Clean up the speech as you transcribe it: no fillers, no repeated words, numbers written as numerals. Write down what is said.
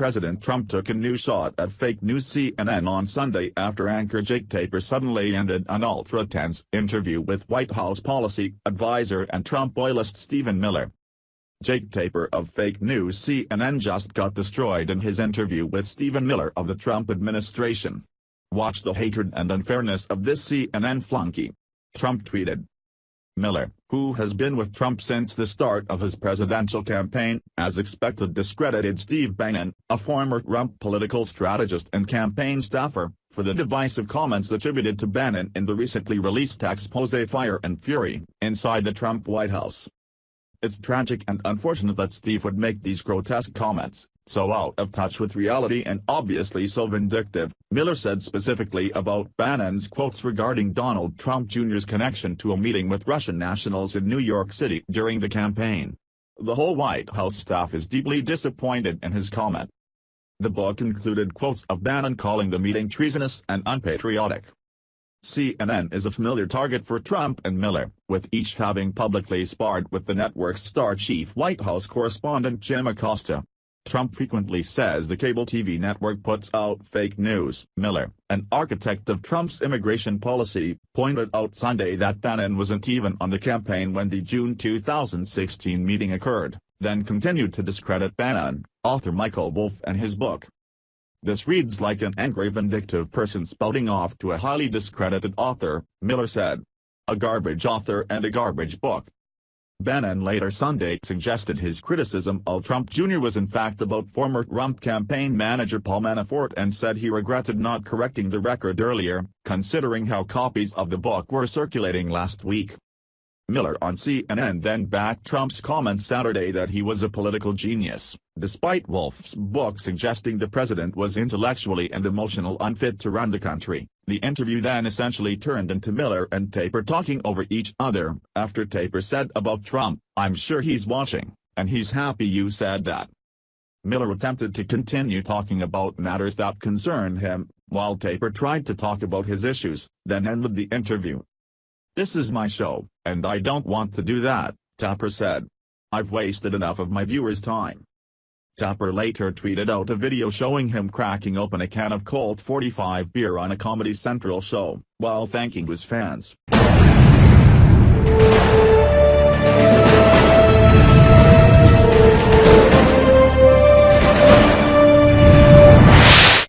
President Trump took a new shot at fake news CNN on Sunday after anchor Jake Tapper suddenly ended an ultra-tense interview with White House policy advisor and Trump loyalist Stephen Miller. Jake Tapper of fake news CNN just got destroyed in his interview with Stephen Miller of the Trump administration. "Watch the hatred and unfairness of this CNN flunky," Trump tweeted. Miller, who has been with Trump since the start of his presidential campaign, as expected discredited Steve Bannon, a former Trump political strategist and campaign staffer, for the divisive comments attributed to Bannon in the recently released expose Fire and Fury inside the Trump White House. "It's tragic and unfortunate that Steve would make these grotesque comments, so out of touch with reality and obviously so vindictive," Miller said specifically about Bannon's quotes regarding Donald Trump Jr.'s connection to a meeting with Russian nationals in New York City during the campaign. The whole White House staff is deeply disappointed in his comment. The book included quotes of Bannon calling the meeting treasonous and unpatriotic. CNN is a familiar target for Trump and Miller, with each having publicly sparred with the network's star chief White House correspondent Jim Acosta. Trump frequently says the cable TV network puts out fake news. Miller, an architect of Trump's immigration policy, pointed out Sunday that Bannon wasn't even on the campaign when the June 2016 meeting occurred, then continued to discredit Bannon, author Michael Wolff and his book. "This reads like an angry vindictive person spouting off to a highly discredited author," Miller said. "A garbage author and a garbage book." Bannon later Sunday suggested his criticism of Trump Jr. was in fact about former Trump campaign manager Paul Manafort and said he regretted not correcting the record earlier, considering how copies of the book were circulating last week. Miller on CNN then backed Trump's comments Saturday that he was a political genius, despite Wolff's book suggesting the president was intellectually and emotionally unfit to run the country. The interview then essentially turned into Miller and Tapper talking over each other, after Tapper said about Trump, "I'm sure he's watching, and he's happy you said that." Miller attempted to continue talking about matters that concerned him, while Tapper tried to talk about his issues, then ended the interview. "This is my show, and I don't want to do that," Tapper said. "I've wasted enough of my viewers' time." Tapper later tweeted out a video showing him cracking open a can of Colt 45 beer on a Comedy Central show, while thanking his fans.